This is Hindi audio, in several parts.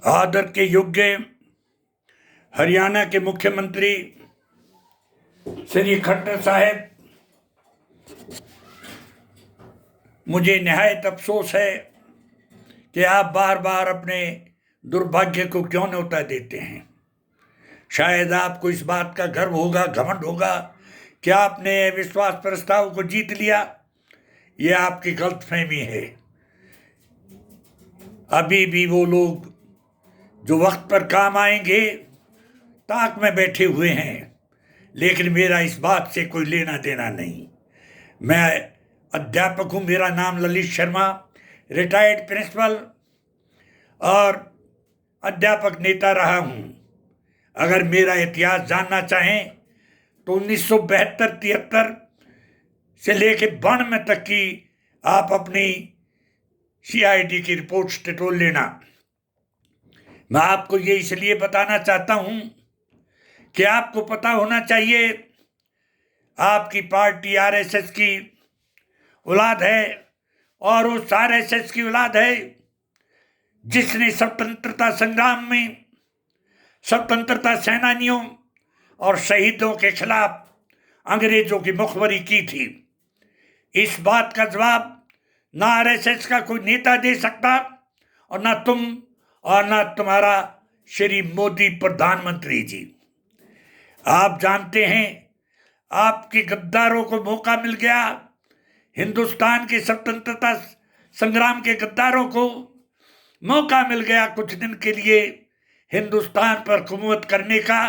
आदर के योग्य हरियाणा के मुख्यमंत्री श्री खट्टर साहब, मुझे निहायत अफसोस है कि आप बार बार अपने दुर्भाग्य को क्यों न्योता देते हैं। शायद आपको इस बात का गर्व होगा, घमंड होगा कि आपने विश्वास प्रस्ताव को जीत लिया। यह आपकी गलतफहमी है। अभी भी वो लोग जो वक्त पर काम आएंगे ताक में बैठे हुए हैं, लेकिन मेरा इस बात से कोई लेना देना नहीं। मैं अध्यापक हूँ, मेरा नाम ललित शर्मा, रिटायर्ड प्रिंसिपल और अध्यापक नेता रहा हूँ। अगर मेरा इतिहास जानना चाहें तो 1972-73 से लेके 92 तक की आप अपनी CID की रिपोर्ट्स टटोल लेना। मैं आपको ये इसलिए बताना चाहता हूं कि आपको पता होना चाहिए आपकी पार्टी RSS की औलाद है और उस RSS की औलाद है जिसने स्वतंत्रता संग्राम में स्वतंत्रता सेनानियों और शहीदों के खिलाफ अंग्रेजों की मुखबरी की थी। इस बात का जवाब ना RSS का कोई नेता दे सकता और ना तुम और ना तुम्हारा श्री मोदी प्रधानमंत्री जी। आप जानते हैं आपके गद्दारों को मौका मिल गया, हिंदुस्तान के स्वतंत्रता संग्राम के गद्दारों को मौका मिल गया कुछ दिन के लिए हिंदुस्तान पर हुकूमत करने का।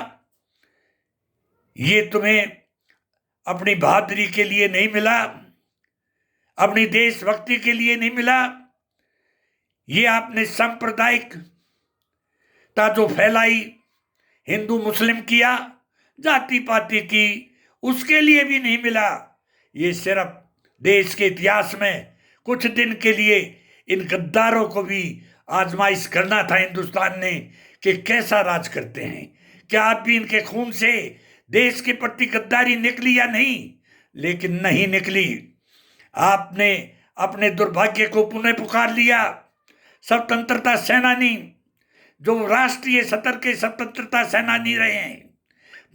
ये तुम्हें अपनी बहादुरी के लिए नहीं मिला, अपनी देशभक्ति के लिए नहीं मिला। ये आपने सांप्रदायिकता जो फैलाई, हिंदू मुस्लिम किया, जाति पाति की, उसके लिए भी नहीं मिला। ये सिर्फ देश के इतिहास में कुछ दिन के लिए इन गद्दारों को भी आजमाइश करना था हिंदुस्तान ने कि कैसा राज करते हैं। क्या आप भी इनके खून से देश के प्रति गद्दारी निकली या नहीं? लेकिन नहीं निकली। आपने अपने दुर्भाग्य को पुनः पुकार लिया। स्वतंत्रता सेनानी जो राष्ट्रीय स्तर के स्वतंत्रता सेनानी रहे हैं,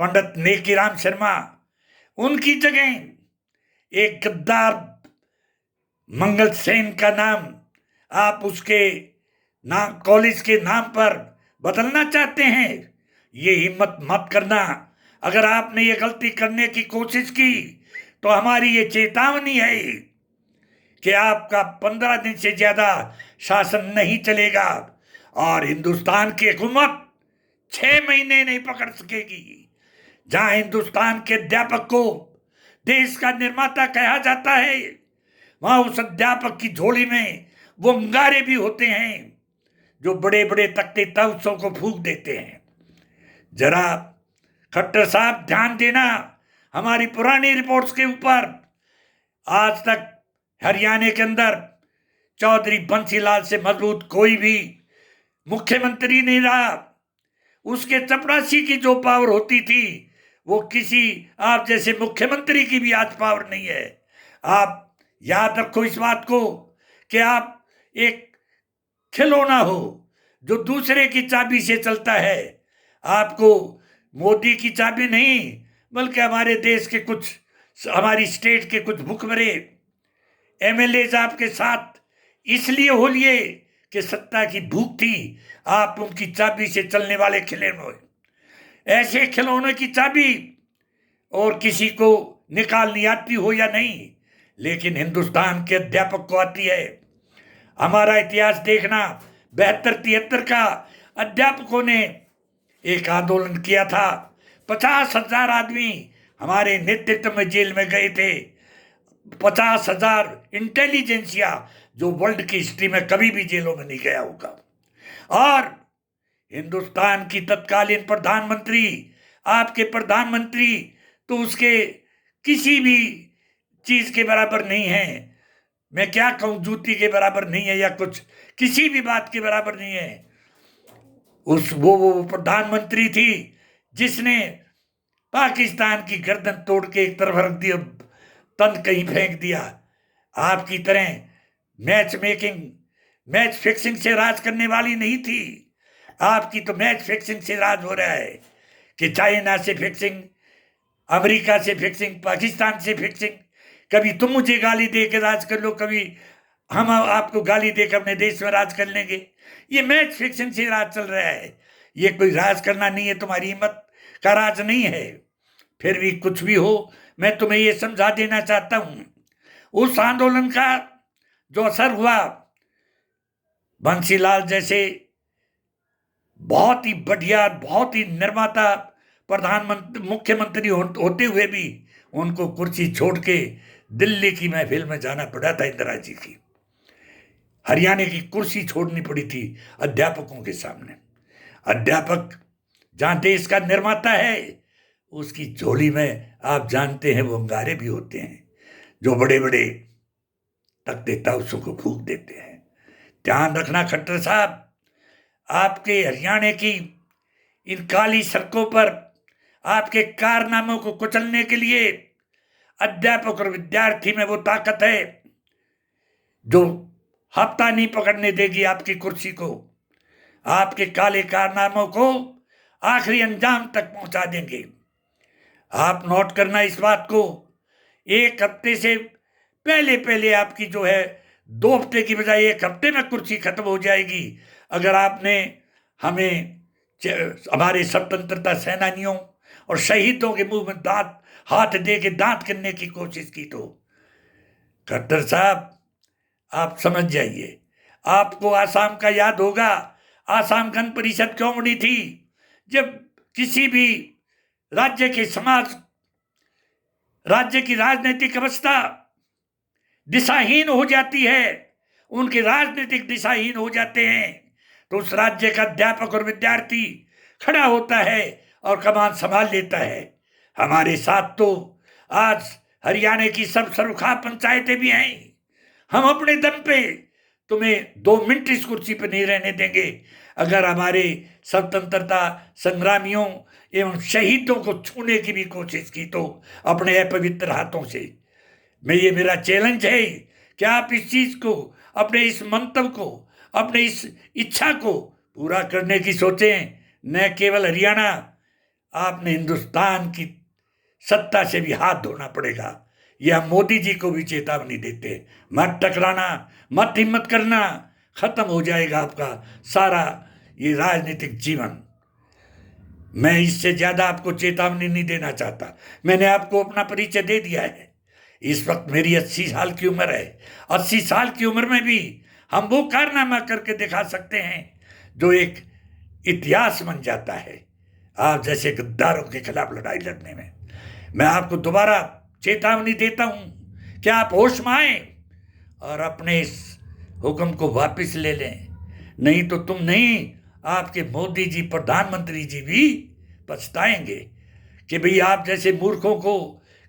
पंडित नेकीराम शर्मा, उनकी जगह एक गद्दार मंगल सेन का नाम आप उसके नाम कॉलेज के नाम पर बदलना चाहते हैं। ये हिम्मत मत करना। अगर आपने ये गलती करने की कोशिश की तो हमारी ये चेतावनी है कि आपका 15 दिन से ज्यादा शासन नहीं चलेगा और हिंदुस्तान की हुकूमत 6 महीने नहीं पकड़ सकेगी। जहां हिंदुस्तान के अध्यापक को देश का निर्माता कहा जाता है, वहां उस अध्यापक की झोली में वो अंगारे भी होते हैं जो बड़े बड़े तख्ते तख्तों को फूंक देते हैं। जरा खट्टर साहब ध्यान देना हमारी पुरानी रिपोर्ट्स के ऊपर। आज तक हरियाणा के अंदर चौधरी बंसीलाल से मजबूत कोई भी मुख्यमंत्री नहीं रहा। उसके चपरासी की जो पावर होती थी वो किसी आप जैसे मुख्यमंत्री की भी आज पावर नहीं है। आप याद रखो इस बात को कि आप एक खिलौना हो जो दूसरे की चाबी से चलता है। आपको मोदी की चाबी नहीं बल्कि हमारे देश के कुछ, हमारी स्टेट के कुछ भुखमरे MLAs आपके साथ इसलिए हो लिए कि सत्ता की भूख थी। आप उनकी चाबी से चलने वाले खिलौने, ऐसे खिलौने की चाबी और किसी को निकालनी आती हो या नहीं, लेकिन हिंदुस्तान के अध्यापक को आती है। हमारा इतिहास देखना, 72-73 का अध्यापकों ने एक आंदोलन किया था। 50,000 आदमी हमारे नेतृत्व में जेल में गए थे। 50,000 इंटेलिजेंसिया जो वर्ल्ड की हिस्ट्री में कभी भी जेलों में नहीं गया होगा। और हिंदुस्तान की तत्कालीन प्रधानमंत्री, आपके प्रधानमंत्री तो उसके किसी भी चीज के बराबर नहीं है। मैं क्या कहूं, जूती के बराबर नहीं है या कुछ किसी भी बात के बराबर नहीं है। वो प्रधानमंत्री थी जिसने पाकिस्तान की गर्दन तोड़ के एक तरफ रख दी और तन कहीं फेंक दिया। आपकी तरह मैच फिक्सिंग से राज करने वाली नहीं थी। आपकी तो मैच फिक्सिंग से राज हो रहा है कि चाइना से फिक्सिंग, अमेरिका से फिक्सिंग, पाकिस्तान से फिक्सिंग। कभी तुम मुझे गाली दे के राज कर लो, कभी हम आपको गाली देकर अपने देश में राज कर लेंगे। ये मैच फिक्सिंग से राज चल रहा है। ये कोई राज करना नहीं है, तुम्हारी हिम्मत का राज नहीं है। फिर भी कुछ भी हो, मैं तुम्हें ये समझा देना चाहता हूं, उस आंदोलन का जो असर हुआ, बंसीलाल जैसे बहुत ही बढ़िया, बहुत ही निर्माता प्रधानमंत्री, मुख्यमंत्री होते हुए भी उनको कुर्सी छोड़ के दिल्ली की महफिल में जाना पड़ा था। इंदिरा जी की हरियाणा की कुर्सी छोड़नी पड़ी थी अध्यापकों के सामने। अध्यापक जहां देश का निर्माता है, उसकी झोली में आप जानते हैं वो अंगारे भी होते हैं जो बड़े बड़े तख्ते ताउसों को फूंक देते हैं। ध्यान रखना खट्टर साहब, आपके हरियाणा की इन काली सड़कों पर आपके कारनामों को कुचलने के लिए अध्यापक और विद्यार्थी में वो ताकत है जो हफ्ता नहीं पकड़ने देगी आपकी कुर्सी को। आपके काले कारनामों को आखिरी अंजाम तक पहुंचा देंगे। आप नोट करना इस बात को, एक हफ्ते से पहले पहले आपकी जो है 2 हफ्ते की बजाय 1 हफ्ते में कुर्सी खत्म हो जाएगी। अगर आपने हमें, हमारे स्वतंत्रता सेनानियों और शहीदों के मुंह में दांत, हाथ दे के दांत करने की कोशिश की तो खट्टर साहब आप समझ जाइए। आपको आसाम का याद होगा, आसाम गण परिषद क्यों बनी थी? जब किसी भी राज्य के समाज, राज्य की राजनीतिक अवस्था दिशाहीन हो जाती है, उनके राजनीतिक दिशाहीन हो जाते हैं, तो उस राज्य का अध्यापक और विद्यार्थी खड़ा होता है और कमान संभाल लेता है। हमारे साथ तो आज हरियाणा की सब सरुखा पंचायतें भी हैं। हम अपने दम पे तुम्हें 2 मिनट इस कुर्सी पर नहीं रहने देंगे। अगर हमारे स्वतंत्रता संग्रामियों एवं शहीदों को छूने की भी कोशिश की तो अपने अपवित्र हाथों से, ये मेरा चैलेंज है कि आप इस चीज को, अपने इस मंतव्य को, अपने इस इच्छा को पूरा करने की सोचें। न केवल हरियाणा, आपने हिंदुस्तान की सत्ता से भी हाथ धोना पड़ेगा। यह मोदी जी को भी चेतावनी देते, मत टकराना, मत हिम्मत करना, खत्म हो जाएगा आपका सारा ये राजनीतिक जीवन। मैं इससे ज्यादा आपको चेतावनी नहीं देना चाहता। मैंने आपको अपना परिचय दे दिया है। इस वक्त मेरी 80 साल की उम्र है। 80 साल की उम्र में भी हम वो कारनामा करके दिखा सकते हैं जो एक इतिहास बन जाता है आप जैसे गद्दारों के खिलाफ लड़ाई लड़ने में। मैं आपको दोबारा चेतावनी देता हूं कि आप होश में आए और अपने इस हुक्म को वापस ले लें, नहीं तो तुम नहीं, आपके मोदी जी, प्रधानमंत्री जी भी पछताएंगे कि भाई आप जैसे मूर्खों को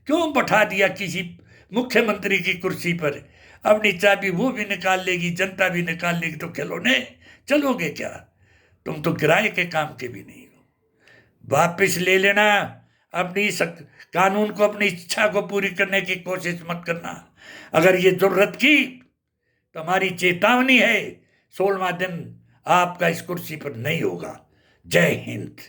क्यों बैठा दिया किसी मुख्यमंत्री की कुर्सी पर। अपनी चाबी वो भी निकाल लेगी, जनता भी निकाल लेगी, तो खिलौने चलोगे क्या? तुम तो किराए के काम के भी नहीं हो। वापस ले लेना अपनी कानून को, अपनी इच्छा को पूरी करने की कोशिश मत करना। अगर ये जरूरत की तो हमारी चेतावनी है, 16वां दिन आपका इस कुर्सी पर नहीं होगा। जय हिंद।